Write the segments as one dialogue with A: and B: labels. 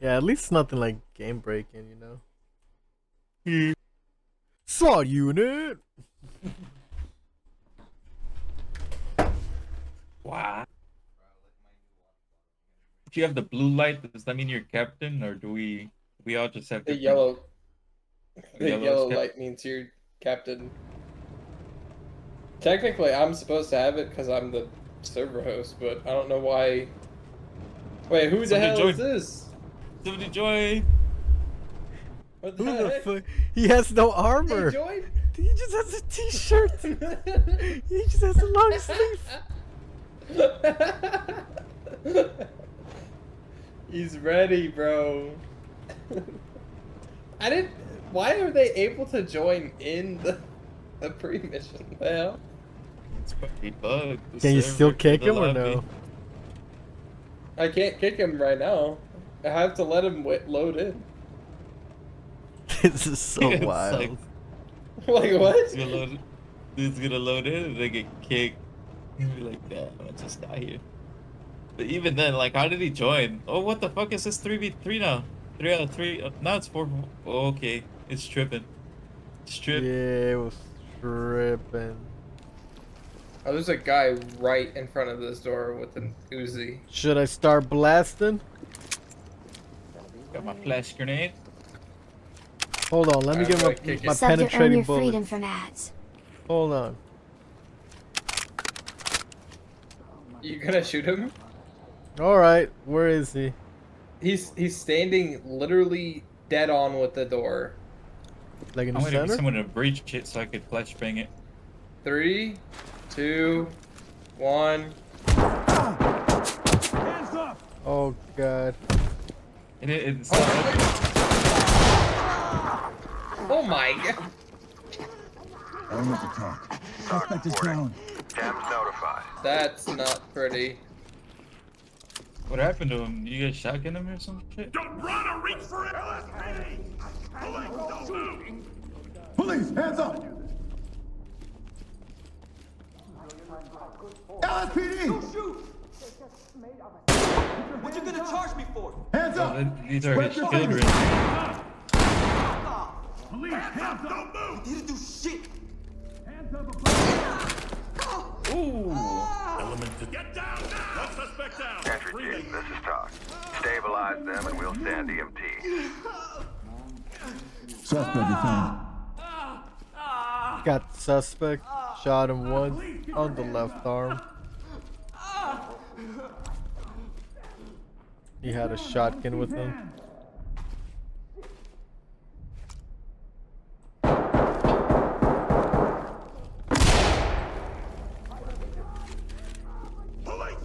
A: Yeah, at least nothing like game breaking, you know. SWAT unit.
B: Wow. If you have the blue light, does that mean you're captain, or do we all just have
C: The
B: different
C: yellow, the
B: yellow
C: yellow
B: cap-
C: light means you're captain. Technically, I'm supposed to have it because I'm the server host, but I don't know why. Wait, who the
B: Somebody
C: hell is
B: join.
C: this?
B: Somebody join.
C: What the
A: Who the
C: heck?
A: fuck? He has no
C: Hey,
A: armor.
C: join?
A: He just has a t-shirt. He just has a long sleeve.
C: He's ready, bro. I didn't. Why are they able to join in the pre-mission? The hell?
B: It's probably bugged. The
A: Can you
B: server
A: still
B: for
A: kick
B: the
A: him or
B: lobby.
A: no?
C: I can't kick him right now. I have to let him load in.
A: This is so
B: It's
A: wild.
B: like,
C: Like what?
B: dude's gonna load in and they get kicked. He'll be like, damn, I just got here. But even then, like, how did he join? Oh, what the fuck is this 3v3 now? 3 out of 3. Now it's 4. Oh, okay, it's tripping. It's tripping.
A: Yeah, it was tripping.
C: Oh, there's a guy right in front of this door with an Uzi.
A: Should I start blasting?
B: Got my flash grenade.
A: Hold on, let me
C: Alright,
A: get
C: I'm gonna kick
A: my
C: it.
D: Sub to earn
A: penetrating
D: your freedom
A: bullets.
D: from ads.
A: Hold on.
C: You gonna shoot him?
A: Alright, where is he?
C: He's standing literally dead on with the door.
A: Like in
B: I'm
A: the
B: waiting for
A: center?
B: someone to breach it so I could flashbang it.
C: 3, 2, 1.
A: Oh god.
B: It's not open.
C: Oh my god.
E: Element to talk. Suspect is down.
F: Thames notified.
C: That's not pretty.
B: What happened to him? You guys shotgun him or some shit?
G: Don't run or reach for it! LSPD! Police, don't move!
E: Police, hands up! LSPD!
H: What you gonna charge me for?
E: Hands up!
B: These are his
E: Spread your
B: children.
E: fingers.
G: Police, hands up! Don't move!
H: Didn't do shit.
B: Ooh.
G: Get down now! One suspect down!
F: Entry team, this is Talk. Stabilize them and we'll send EMT.
E: Suspect detained.
A: Got the suspect. Shot him once on the left arm. He had a shotgun with him.
G: Police!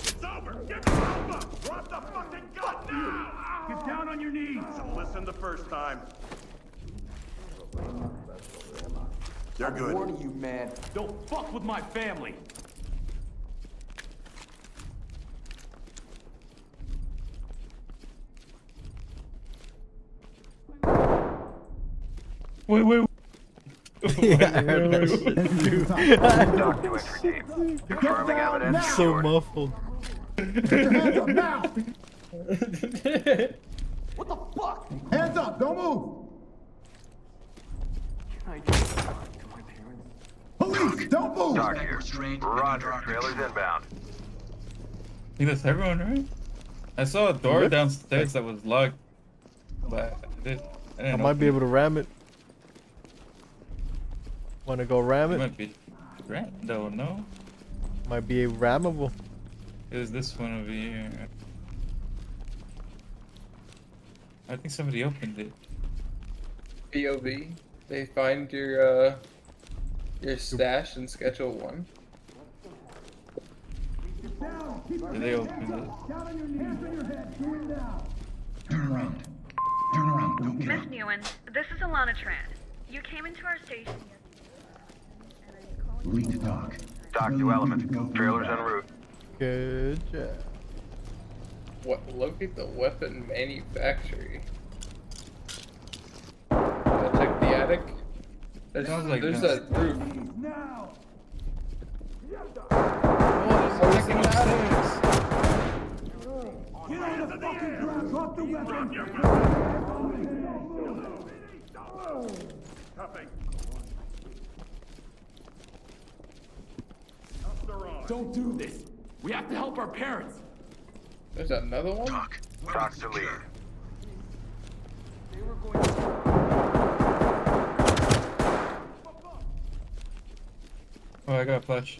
G: It's over! Give me Alpha! Drop the fucking gun now! Get down on your knees! Listen the first time. They're good.
H: Warning you, man.
G: Don't fuck with my family!
B: Wait.
A: Yeah, I heard that shit too.
F: Talk to entry team. Confirming evidence.
A: So
F: secured.
A: muffled.
E: Put your hands up now!
H: What the fuck?
E: Hands up, don't move! Police, don't move!
F: Talk here. Roger, trailers inbound.
B: I think that's everyone, right? I saw a door downstairs that was locked, but I didn't
A: I might be able to ram it. Wanna go ram
B: It
A: it?
B: might be grand though, no?
A: Might be rammable.
B: It was this one over here. I think somebody opened it.
C: POV. They find your stash in Schedule 1.
B: Did they open it?
E: Turn around. Turn around, don't get
I: Miss
E: up.
I: Newen, this is Alana Tran. You came into our station
E: Lead to talk.
F: Talk to element. Trailers en route.
A: Good job.
C: What? Look at the weapon manufacturing. Wanna check the attic? There's
B: Sounds like
C: there's
B: that.
C: a roof.
B: Oh, there's a second ladder.
G: Get on the fucking ground. Drop the weapon. Copy.
D: Don't do this. We have to help our parents.
C: There's another one?
F: Talk to lead.
H: They were going to...
B: Oh, I got a flash.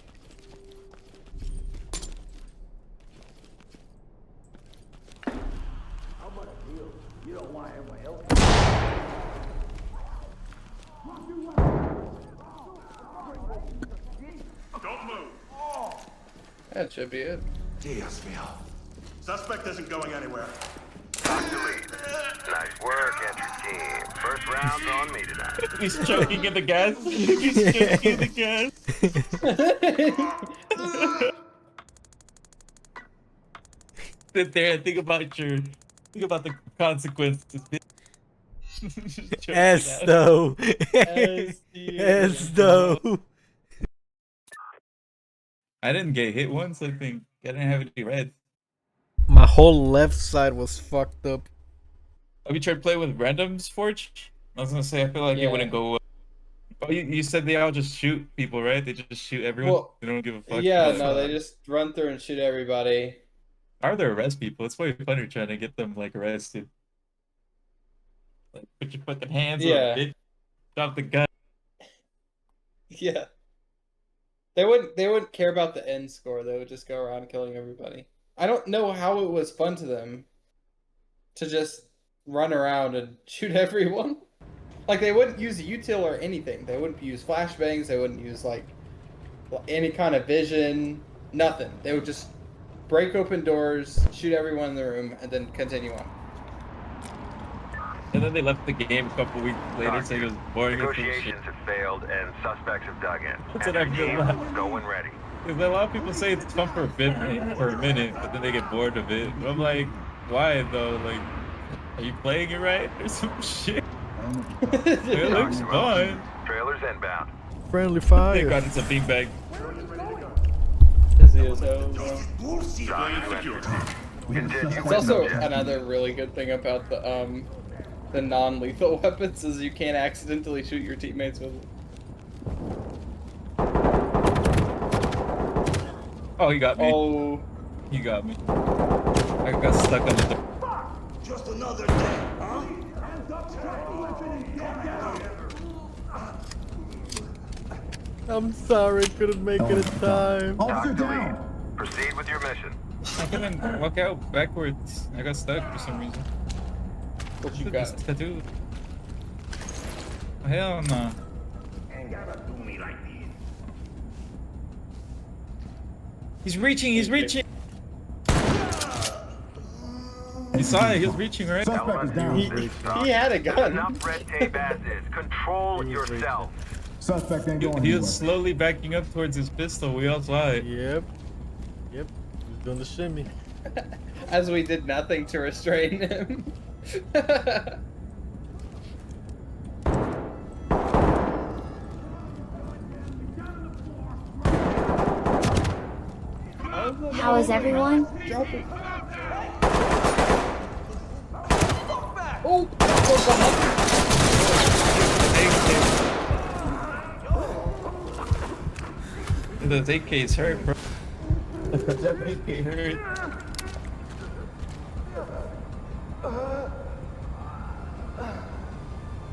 G: Don't move.
C: That should be it.
D: Dios mío.
G: Suspect isn't going anywhere.
F: Talk to lead. Nice work, entry team. First round's on me tonight.
B: He's choking in the gas. He's choking in the gas. Sit there and think about the consequences. Choking
A: S
B: out.
A: though.
C: S,
A: S though.
B: I didn't get hit once. I think I didn't have any red.
A: My whole left side was fucked up.
B: Have you tried playing with randoms, Forge? I was gonna say I feel like
C: Yeah.
B: it wouldn't go. Oh, you said they all just shoot people, right? They just shoot everyone.
C: Well,
B: they don't give a fuck.
C: Yeah,
B: about-
C: no, they just run through and shoot everybody.
B: Are there arrest people? It's way funner trying to get them like arrested. Like put your fucking hands
C: Yeah.
B: up, bitch. Drop the gun.
C: Yeah. They wouldn't care about the end score. They would just go around killing everybody. I don't know how it was fun to them to just run around and shoot everyone. Like they wouldn't use a util or anything. They wouldn't use flashbangs. They wouldn't use like any kind of vision. Nothing. They would just break open doors, shoot everyone in the room, and then continue on.
B: And then they left the game a couple weeks later, saying it was boring. as shit.
F: Negotiations have failed and suspects have dug in.
B: That's what I
F: Entry
B: feel
F: team,
B: like.
F: going ready.
B: Because a lot of people say it's fun for a minute, but then they get bored of it. But I'm like, why though? Like, are you playing it right or some shit? It looks fun.
F: Trailers inbound.
A: Friendly
B: They
A: fire.
B: got into beanbag.
C: Busy as hell, bro.
F: Talk to entry team. Continue
C: It's
F: with
C: also
F: objective.
C: another really good thing about the non-lethal weapons is you can't accidentally shoot your teammates with it.
B: Oh, he got me.
C: Oh,
B: He got me. I got stuck on the.
G: Just another day, huh?
A: I'm sorry, couldn't make it in time.
F: Talk
E: Officer
F: to
E: down.
F: lead. Proceed with your mission.
B: I couldn't walk out backwards. I got stuck for some reason.
C: what you
B: Look
C: got?
B: at this tattoo. Hell no.
G: Ain't gotta do me like this.
B: He's reaching. He's reaching. You saw it. He was reaching, right?
E: Suspect is down.
C: He had a gun.
F: Enough red tape as is. Control yourself.
E: Suspect ain't going
B: He
E: anywhere.
B: was slowly backing up towards his pistol. We all saw it.
A: Yep. Yep. He's doing the shimmy.
C: As we did nothing to restrain him.
J: How is everyone?
C: Oh,
B: The AK's hurt, bro. That AK hurt.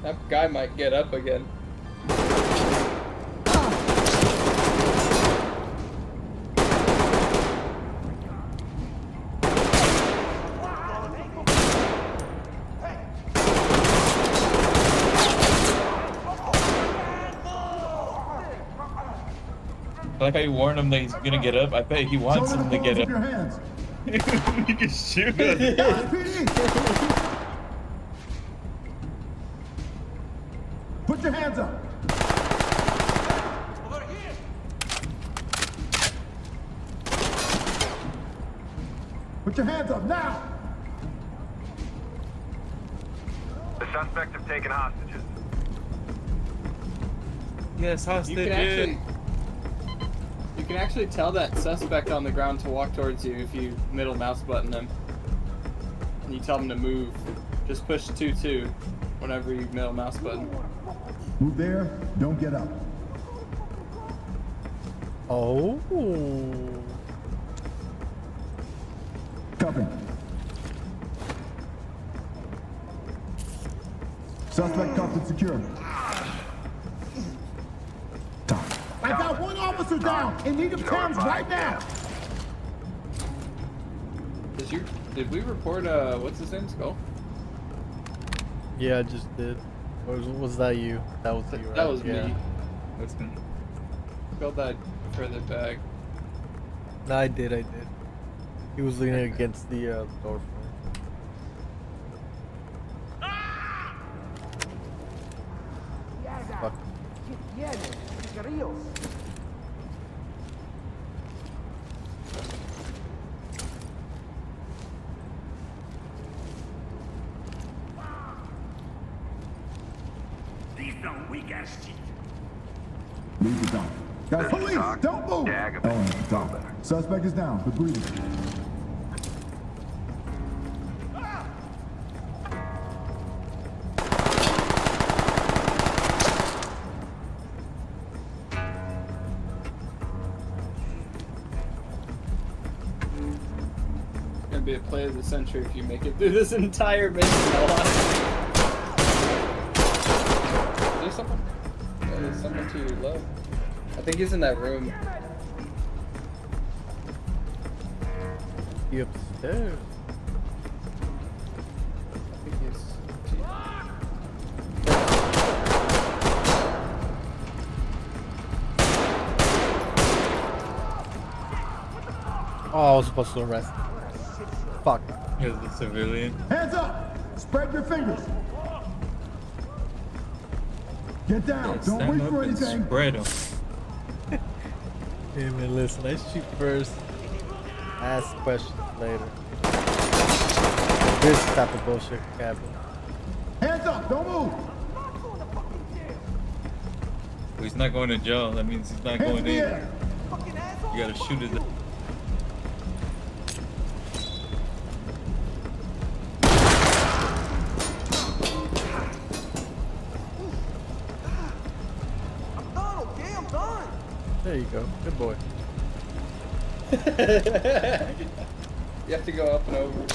C: that guy might get up again.
B: I like how you warned him that he's gonna get up. I bet he wants
E: Show me
B: him
E: the
B: to get
E: balls of
B: up.
E: your hands.
B: You can shoot him.
E: LSPD. Put your hands up. Put your hands up now.
F: The suspects have taken hostages.
B: Yes, hostage.
C: You can actually tell that suspect on the ground to walk towards you if you middle mouse button him. and you tell them to move. Just push 2-2 whenever you middle mouse button.
E: Move there, don't get up.
A: Oh.
E: Cuffing. Suspect cuffed and secured. I got one officer down in need of comms right now.
C: Did we report what's his name, Skull?
A: Yeah, I just did. Or was that you? That was you, right?
C: That was
A: yeah.
C: me. That's me. Spelled that further back.
A: No, I did. He was leaning against the door frame. Fuck.
G: These dumb weak ass cheat.
E: Leave the dock. Guys,
F: This is
E: police,
F: Doc.
E: don't move!
F: Dagobah.
E: Ellen at the top. Suspect is down, but breathing.
C: Gonna be a play of the century if you make it through this entire mission. There's someone. Yeah, there's someone to your left. I think he's in that room.
A: He upstairs.
C: I think he's.
A: Oh, I was supposed to arrest him. Fuck.
B: Here's the civilian.
E: Hands up! Spread your fingers. Get down, don't
B: Stand
E: wait
B: up
E: for
B: and
E: anything.
B: spread 'em.
A: Hey man, listen, I shoot first, ask questions later. This type of bullshit can happen.
E: Hands up, don't move!
B: Well, he's not going to jail. That means he's not
E: Hands in
B: going
E: the
B: in.
E: air!
B: You gotta shoot his.
H: Done, okay? I'm done.
A: There you go. Good boy.
C: You have to go up and over.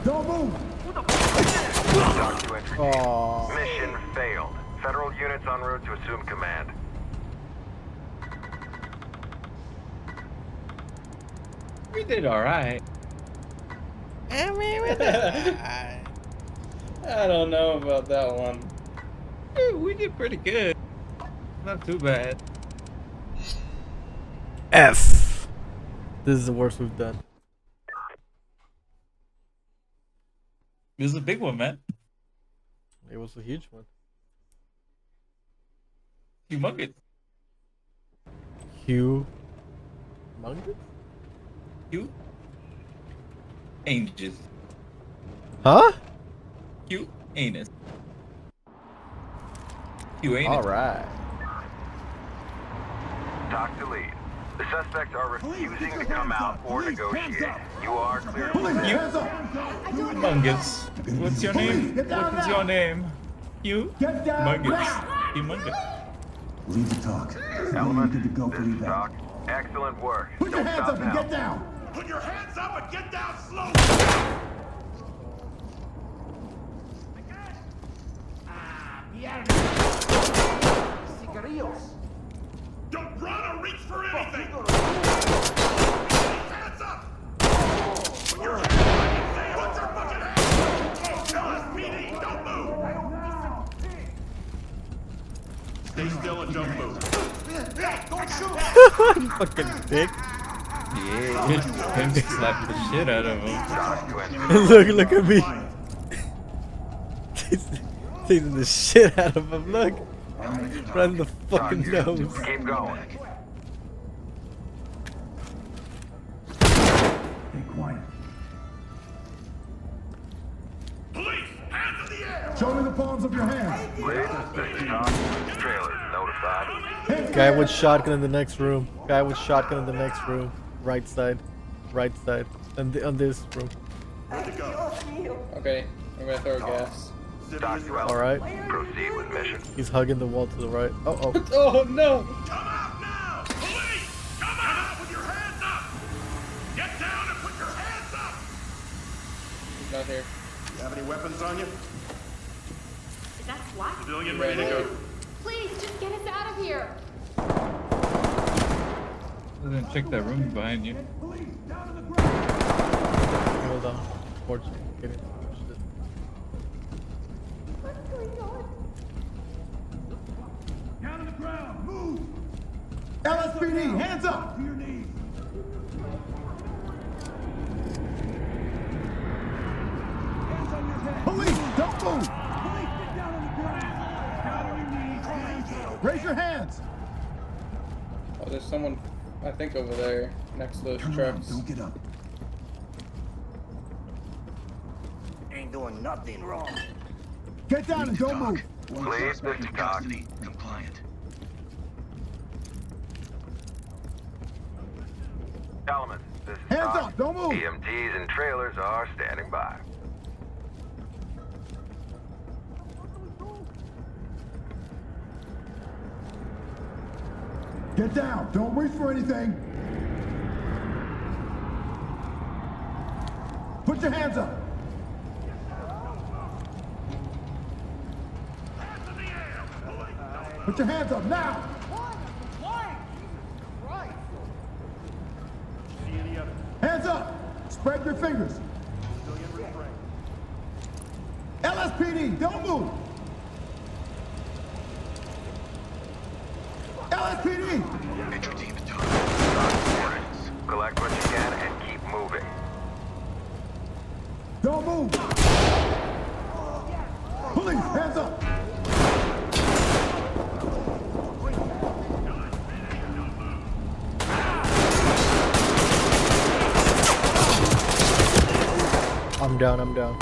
E: Don't move!
F: Doc to entry team.
A: Aww.
F: Mission failed. Federal units en route to assume command.
B: We did all right.
C: I don't know about that one.
B: We did pretty good. Not too bad.
A: F. This is the worst we've done.
B: This is a big one, man.
A: It was a huge one.
B: Humongous.
A: Humongous?
B: Hugh. Angels.
A: Huh?
B: Hugh anus. Hugh anus.
A: Alright.
F: Doc to lead. The suspects are refusing to come out or negotiate. You are clear to
E: Police,
F: proceed.
E: hands up!
B: Humongous. What's your name?
E: Get down
B: What is
E: now.
B: your name? Hugh.
E: Get down
B: Humongous.
E: now.
B: Humongous.
E: Leave the talk.
F: Element,
E: Good to go
F: this
E: for
F: is
E: evac.
F: Doc. Excellent work.
E: Put your
F: Don't
E: hands
F: stop
E: up and
F: now.
E: get down!
G: Put your hands up and get down slowly.
H: Cigarillos.
G: Don't run or reach for anything. Hands up. Put your hands up. Put your fucking hands up. LSPD, don't move. Stay still and don't move.
A: Fucking dick.
B: Yeah, him slapped the shit out of him.
F: Talk to entry
A: Look at me. Taking the shit out of him. Look. Right in the fucking nose.
F: Keep going.
E: Be quiet.
G: Police, hands in the air!
E: Show me the palms of your hands.
F: Please, this is Talk. Trailers notified.
A: Guy with shotgun in the next room. Guy with shotgun in the next room. Right side. Right side. And on this room.
G: Good to go.
C: Okay, I'm gonna throw gas.
F: Talk to
A: All right.
F: Proceed with mission.
A: He's hugging the wall to the right. Oh, oh.
C: Oh no!
G: Come out now! Police! Come out with your hands up! Get down and put your hands up!
C: He's not here.
G: You have any weapons on you?
I: That's what?
G: Civilian ready to go.
J: Please, just get us out of here.
B: Then check that room behind you.
A: Hold on. Fortunately.
G: Down on the ground, move!
E: LSPD, hands up.
G: To your knees. Hands on your head.
E: Police, don't move.
G: Police, get down on the ground. Down on your knees, hands up.
E: Raise your hands.
C: Oh, there's someone, I think, over there next to those trucks.
E: Don't get up.
H: Ain't doing nothing wrong.
E: Get down and don't move.
F: Please, this is Talk.
H: Compliant.
F: Element, this is
E: Hands
F: Talk.
E: up, don't move.
F: EMTs and trailers are standing by.
E: Get down. Don't reach for anything. Put your hands up. Put your hands up now.
G: See any others?
E: Hands up. Spread your fingers.
G: Civilian refrain.
E: LSPD, don't move. LSPD.
H: Entry team is done.
F: Coordinates. Collect what you can and keep moving.
E: Don't move. Police, hands up.
A: I'm down, I'm down.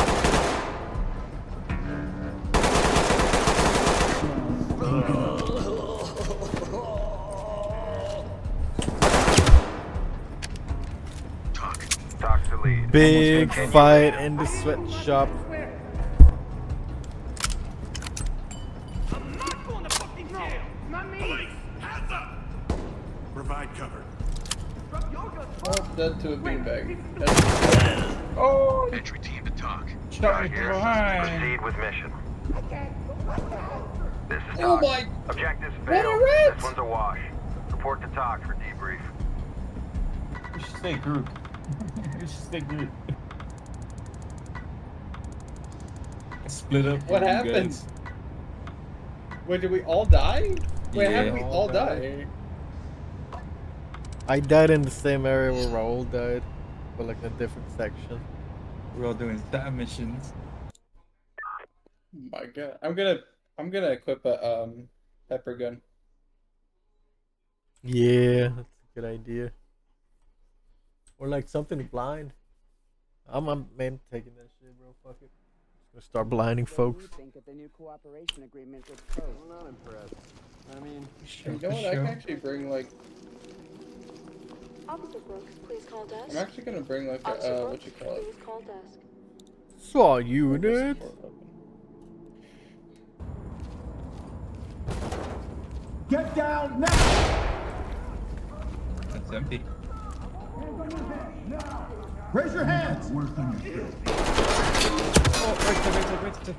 F: Talk to lead.
A: Big fight in the sweatshop.
G: I'm not going to fucking jail! Not me! Police, hands up! Provide cover.
C: Oh, dead to a beanbag. Oh!
H: Entry team to talk.
B: Shot me from
F: Here,
B: behind.
F: proceed with mission. This is
C: Oh
F: Talk.
C: my!
F: Objectives
C: What a
F: failed.
C: rat!
F: This one's a wash. Report to Talk for debrief.
B: You should stay group. You should stay group. Split up.
C: What
B: you
C: happened?
B: guys.
C: Wait, did we all die? Wait, how did we
B: Yeah.
C: all die?
A: I died in the same area where Raul died, but like in a different section.
B: We're all doing stab missions.
C: Oh my god. I'm gonna equip a pepper gun.
A: Yeah, that's a good idea. Or like something blind. I'm man taking that shit, bro. Fuck it. Gonna start blinding folks.
H: Think of the new cooperation agreement with Coast? I'm not impressed. I mean,
C: You know what? I can actually bring like.
J: Officer Brooks, please call desk.
C: I'm actually gonna bring like
J: Officer
C: a
J: Brooks,
C: what you call it?
J: please call desk.
A: Saw unit.
E: Get down now.
B: That's empty.
E: Raise your hands.
B: Oh, right.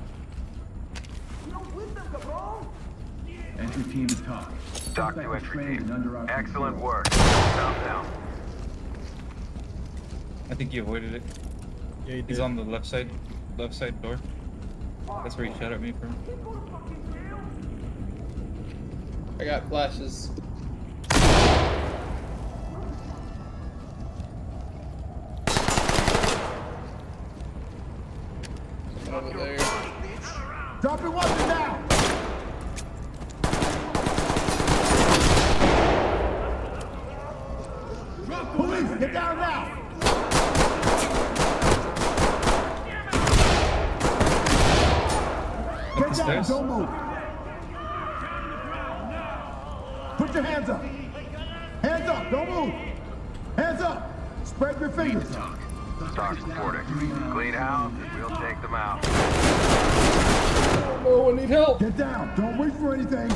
E: Entry team to talk.
F: Talk to entry team. Excellent work. Down.
B: I think you avoided it.
A: Yeah, you
B: He's
A: did.
B: on the left side door. That's where he shot at me from.
C: I got flashes. over there.
E: Drop your weapon now. Police, get down now. Get down,
B: stairs.
E: don't move. Put your hands up. Hands up, don't move. Hands up. Spread your fingers.
F: Talk reporting. Clean house, and we'll take them out.
C: Oh, I need help.
E: Get down, don't reach for anything.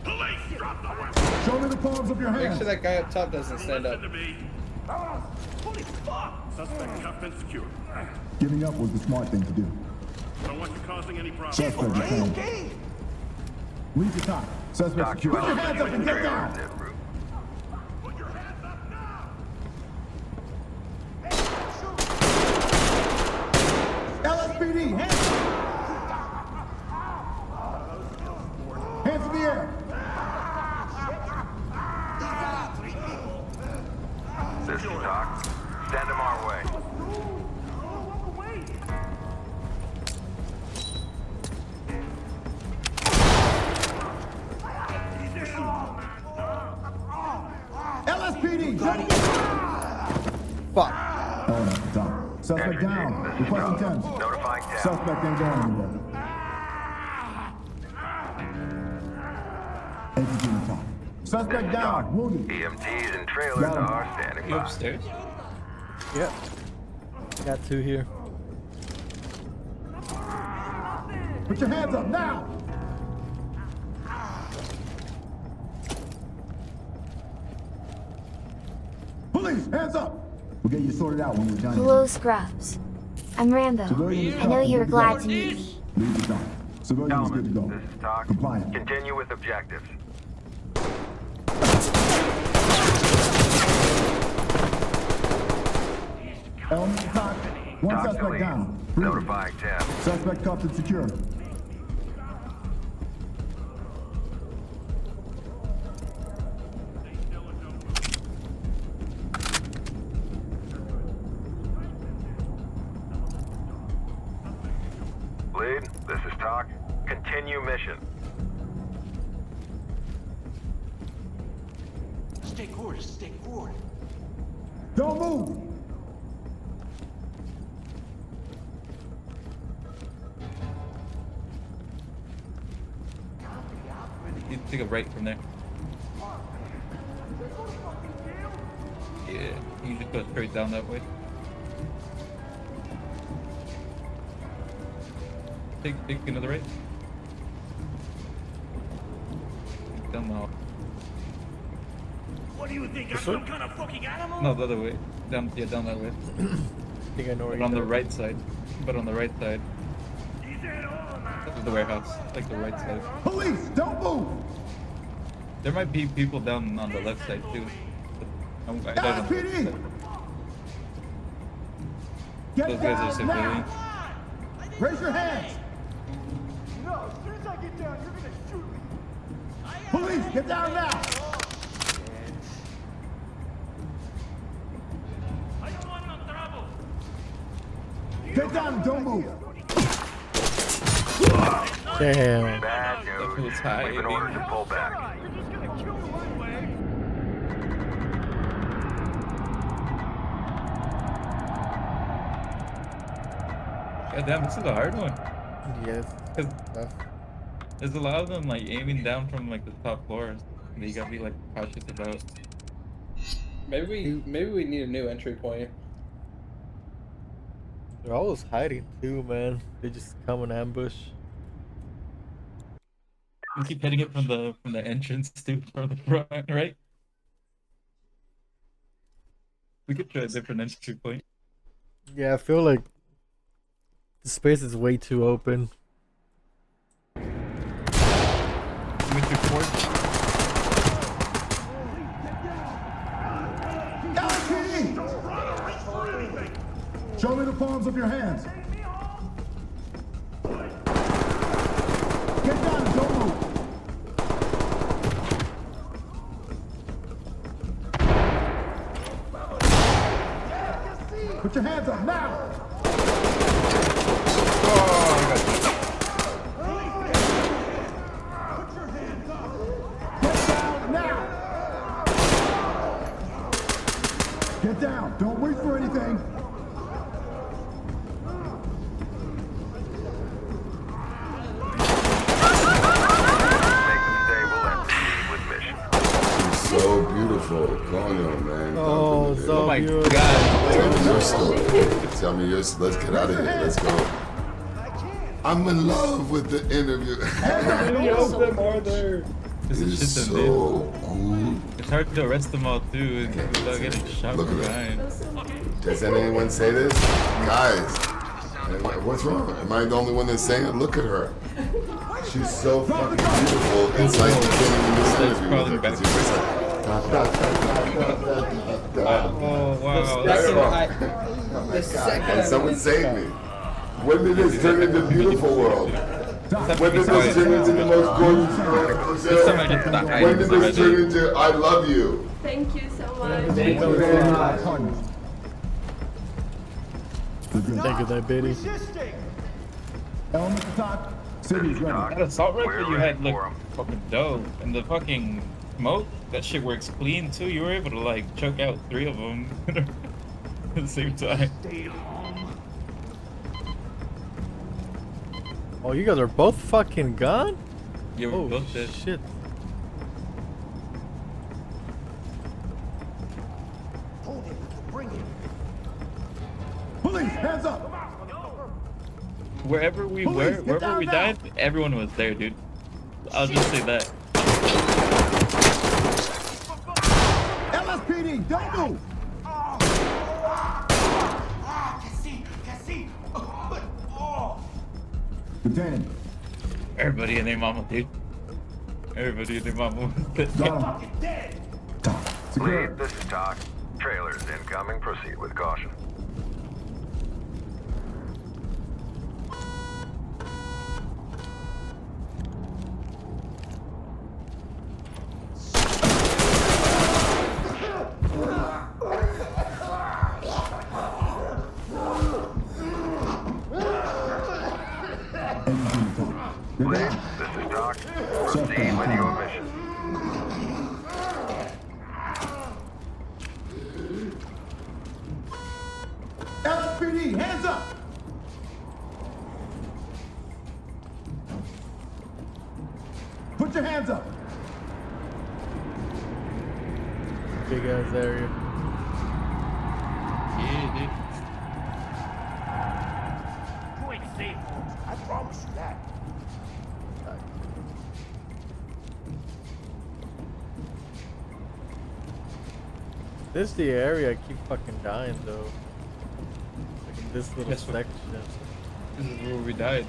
G: Police, drop the weapon.
E: Show me the palms of your
C: Make
E: hands.
C: sure that guy up top doesn't stand up.
G: Listen to me. Holy fuck! Suspect cuffed and secured.
E: Giving up was the smart thing to do.
G: Don't want you causing any problems.
E: Suspect detained. Leave the top. Suspect
F: Doc
E: secure. Put your
F: 12
E: hands up and get
F: trailer
E: down.
F: is en route.
G: Put your hands up now!
E: LSPD, hands in the air.
F: This is Doc. Send them our way.
E: LSPD, jump.
A: Fuck.
E: Oh, no, top. Suspect
F: Entry
E: down.
F: team, this is
E: Requesting
F: Doc.
E: Thames.
F: Notifying Thames.
E: Suspect ain't going anywhere. Entry team top.
F: This
E: Suspect
F: is
E: down.
F: Doc.
E: Wounded.
F: EMTs and trailers
E: Got him.
F: are standing
B: You
F: by.
B: upstairs?
A: Yep. Got two here.
E: Put your hands up now. Police, hands up. We'll get you sorted out when we're done.
K: Hello, Scrubs. I'm Rambo.
E: Civilian is
K: I know
E: tough,
K: you were
E: good to
K: glad
E: go.
K: to meet me.
E: Leave the dock. Civilian is good to go.
F: This is Doc.
E: Compliant.
F: Continue with objectives.
E: Element top. One
F: Doc to
E: suspect
F: lead.
E: down. Breathing.
F: Notifying Thames.
E: Suspect cuffed and secure.
F: Lead, this is Doc. Continue mission.
D: Stay course, stay forward.
E: Don't move.
B: You take a right from there. Yeah, you just go straight down that way. Take another right. Down the hall.
G: What do you think? I'm
A: This
G: some
A: way?
G: kind of fucking animal?
B: No, the other way. Down, yeah, down that way.
A: I think I know where
B: But on the
A: you're
B: right side. But on the right side.
G: He said all, man.
B: This is the warehouse. Like the right side.
E: Police, don't move.
B: There might be people down on the left side too. I don't know.
E: LSPD. Get
B: Those guys are
E: down now.
B: civilians.
E: Raise your hands.
H: No, as soon as I get down, you're gonna shoot me.
E: Police, get down now.
G: I don't want no trouble.
E: Get down and don't move.
A: Damn.
F: Bad
B: That
F: news.
B: was high,
F: We've been
B: I mean.
F: ordered to pull back.
G: You're just gonna kill me one way.
B: God damn, this is a hard one.
A: Yes.
B: Cause
A: Tough.
B: there's a lot of them like aiming down from like the top floors. And you gotta be like cautious about.
C: Maybe we need a new entry point.
A: They're always hiding too, man. They just come and ambush.
B: You keep hitting it from the entrance too, from the front, right? We could try a different entry point.
A: Yeah, I feel like the space is way too open.
B: With your port.
E: LSPD. Show me the palms of your hands. Get down and don't move. Put your hands up now! Get down! Don't wait for anything!
L: So beautiful. Go on, man.
A: Oh, so
B: my
A: beautiful.
B: God.
L: Tell me your story. Tell me your story. Let's get out of here. Let's go. I'm in love with the interview.
B: This is
L: It's
B: shit
L: so
B: them,
L: good.
B: It's hard to arrest them all too without getting shot
L: Look
B: from
L: at
B: behind.
L: Does anyone say this? Guys, what's wrong? Am I the only one that's saying it? Look at her. She's so fucking beautiful. It's like you can't even do this interview with her because you're just like,
B: Oh wow.
C: The second
L: and someone save me. When did this turn into beautiful world? When did this turn into the most gorgeous world? When did this turn into I love you?
J: Thank you so much.
A: Thank you very much. Thank you, that bitty.
E: Element at the top. City's ready.
B: That assault rifle you had looked fucking dope, and the fucking smoke, that shit works clean too. You were able to like choke out 3 of them at the same time.
A: Oh, you guys are both fucking gone?
B: Yeah, we
A: Oh
B: both did.
A: shit.
E: Police, hands up!
B: Wherever we
E: Police,
B: were,
E: get
B: wherever
E: down
B: we
E: now.
B: died, everyone was there, dude. I'll just say that.
E: LSPD, don't move! Contain him.
B: Everybody and their mama, dude. Everybody and their mama.
E: Got him. Secure.
F: Lead, this is Talk. Trailers incoming. Proceed with caution. Lead, this is Talk. Proceed with your mission.
E: LSPD, hands up! Put your hands up!
A: Big ass area.
B: Yeah, dude.
G: You ain't safe. I promise you that.
A: This is the area I keep fucking dying though. Like in this little
B: Yes, sir.
A: section.
B: This is where we died.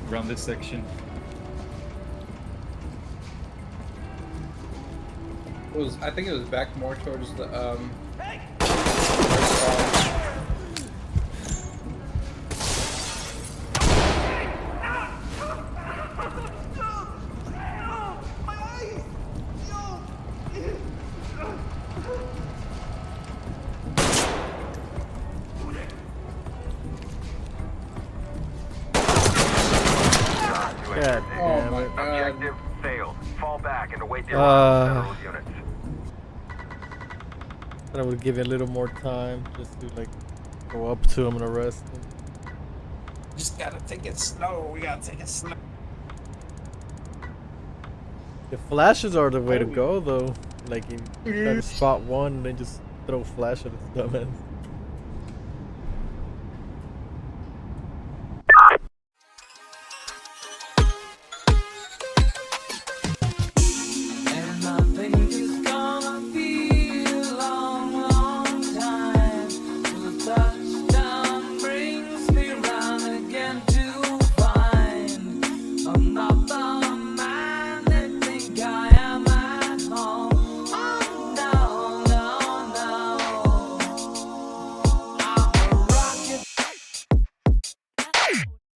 B: Around this section.
C: I think it was back more towards the
A: God
C: Oh
A: damn
C: my
A: it.
C: god.
F: Objective failed. Fall back and await the
A: Uh.
F: arrival of federal units.
A: Thought I would give it a little more time just to like go up to him and arrest him.
B: Just gotta take it slow. We gotta take it slow.
A: The flashes are the way to go though. Like you try to spot one and then just throw flash at his dumb ass.